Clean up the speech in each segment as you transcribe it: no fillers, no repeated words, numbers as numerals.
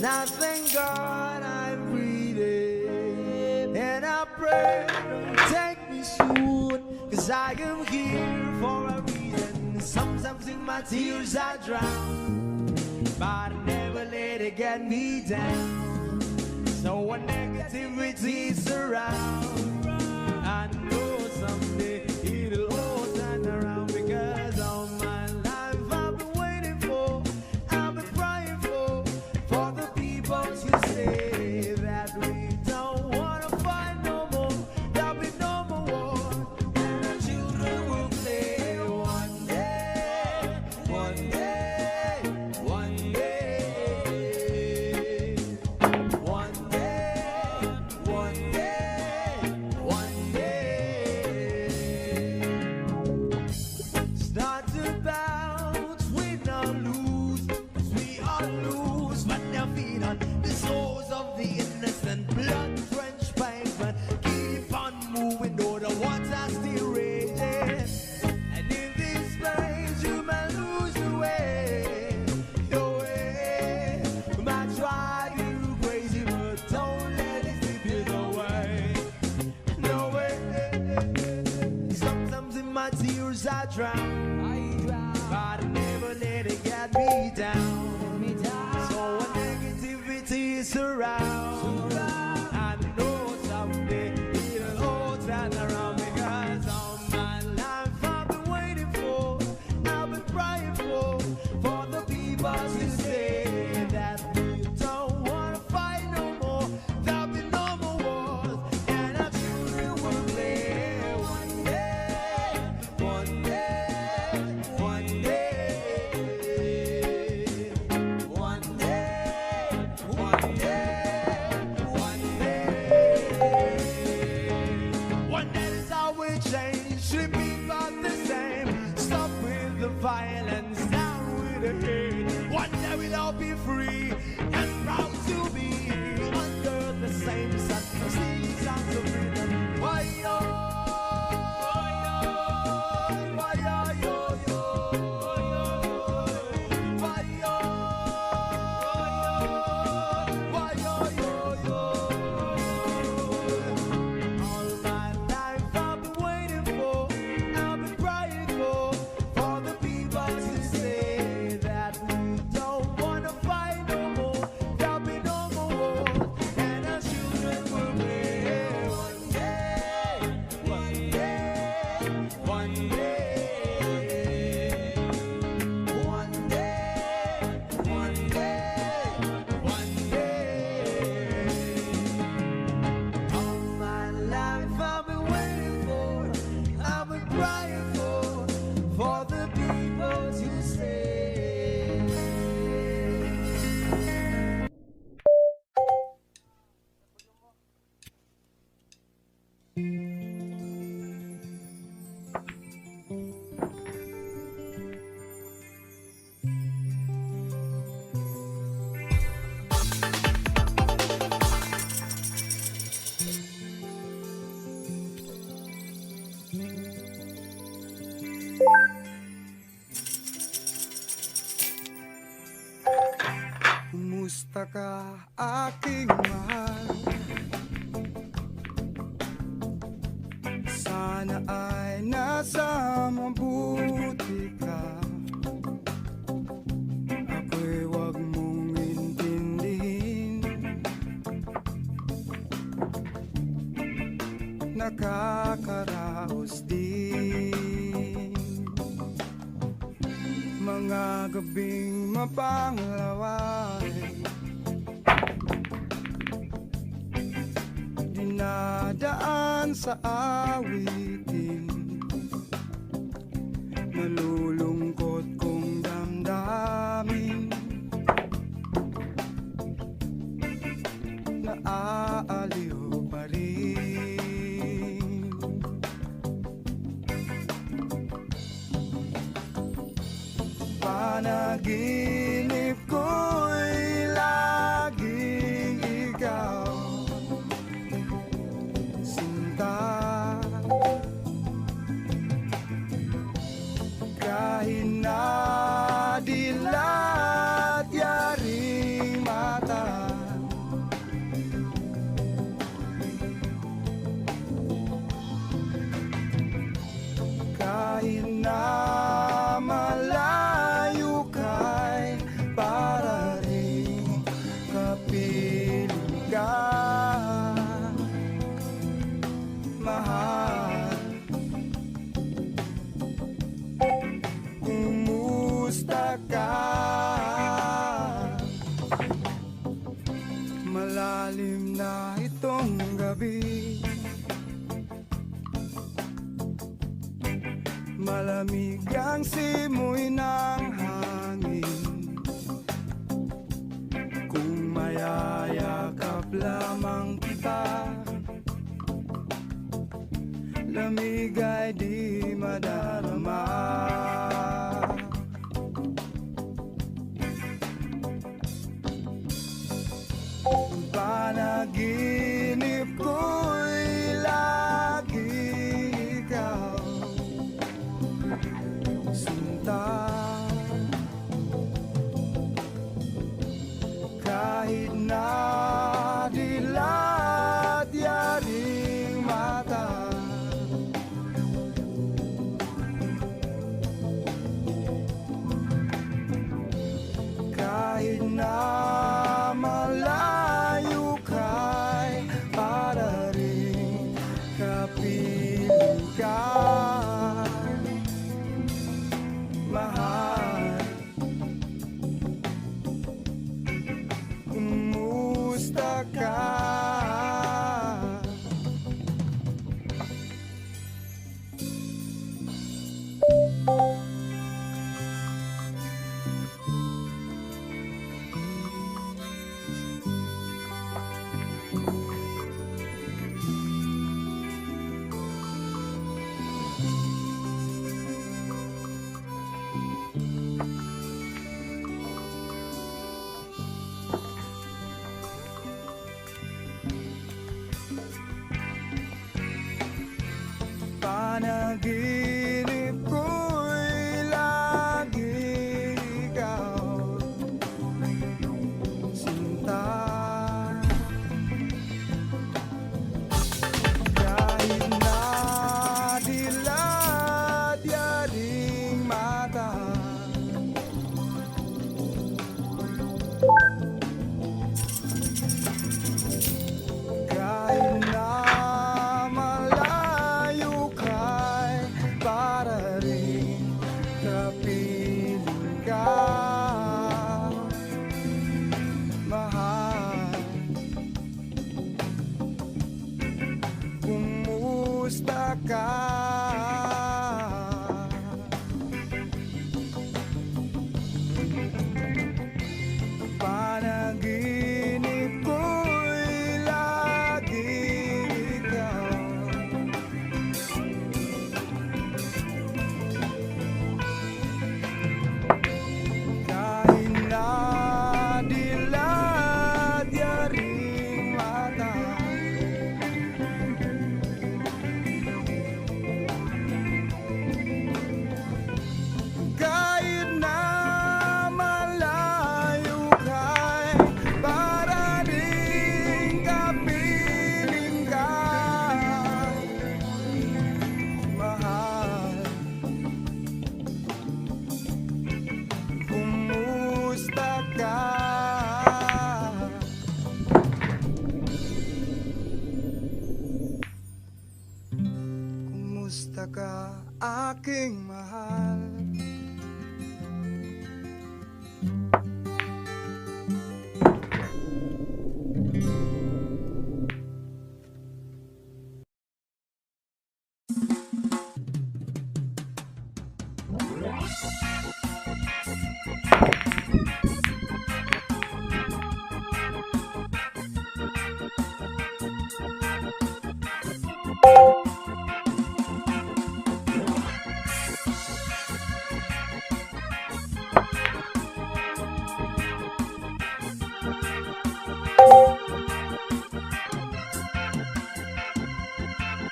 And I thank God I'm breathing, and I pray don't take me soon, 'cause I am here for a reason. Sometimes in my tears I drown, but I never let it get me down. So when negativity surrounds, I know someday it'll all turn around, because all my life I've been waiting for, I've been crying for the people to say that we don't wanna fight no more, there'll be no more war, and our children will play one day, one day, one day, one day, one day, one day. Start to bounce, we not lose, 'cause we all lose, but their feet on the souls of the innocent, blood-drenched pavement. Keep on moving, though the water's still raging. And in this place, you may lose your way, your way. You might try to go crazy, but don't let it slip you away. No way. Sometimes in my tears I drown, but I never let it get me down. So when negativity surrounds, I know someday it'll all turn around, because all my life I've been waiting for, I've been praying for the people to say that we don't wanna fight no more, there'll be no more wars, and our children will play one day, one day, one day, one day, one day, one day. One day is how we change, should be about the same. Stop with the violence, down with the hate. One day we'll all be free and proud to be under the same sun. Sing songs of freedom. Why yo? Why yo yo yo? Why yo? Why yo yo yo? All my life I've been waiting for, I've been crying for the people to say that we don't wanna fight no more, there'll be no more war, and our children will play one day, one day, one day, one day, one day, one day. All my life I've been waiting for, I've been crying for the people to say. Kumusta ka, aking mahal? Sana ay nasa mabuti ka. Ako'y wag mong intindihin, nakakaraos din. Mga gabing mapanglaway, dinadaan sa awitin. Nalulungkot kong damdamin, naaaliw pa rin. Panaginip ko'y laging ikaw, sinta. Kahit na dilat yaring mata, ka. Malalim na itong gabi, malamig ang simoy ng hangin. Kung mayayakap lamang kita, lamig ay di madarama. Panaginip ko'y lagi ikaw, sinta. Kahit na dilat yaring mata, kahit na malayo ka'y para rin kapiling ka, mahal. Kumusta ka? Panaginip ko'y lagi ikaw, sinta. Kahit na dilat yaring mata, kahit na malayo ka'y para rin kapiling ka, mahal. Kumusta ka? Panaginip ko'y lagi ikaw, kahit na dilat yaring mata, kahit na malayo ka'y para rin kapiling ka, mahal. Kumusta ka? Kumusta ka, aking mahal?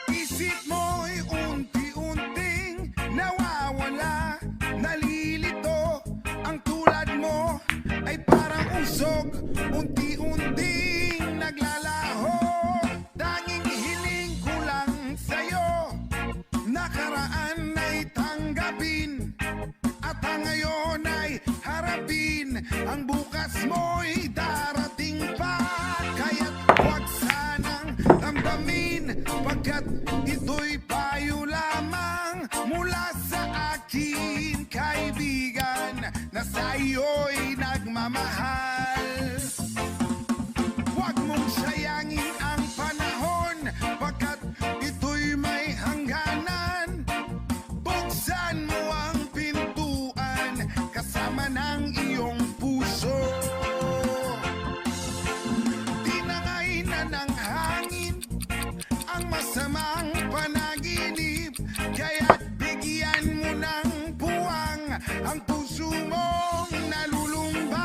Isip mo'y unti-unting nawawala, nalilito. Ang tulad mo ay parang usok, unti-unting naglalaho. Tanging hiling ko lang sa'yo, nakaraan ay tanggapin, at ang ngayon ay harapin. Ang bukas mo'y darating pa, kaya't huwag sanang damdamin, pagkat ito'y payo lamang mula sa akin, kaibigan. Nasa pagmamahal. Huwag mong sayangin ang panahon, pagkat ito'y may hangganan. Buksan mo ang pintuan kasama ng iyong puso. Tinangay na ng hangin ang masamang panaginip, kaya't bigyan mo ng puwang ang puso mong nalulumbay.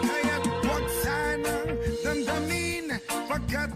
Kaya't huwag sanang damdamin, pagkat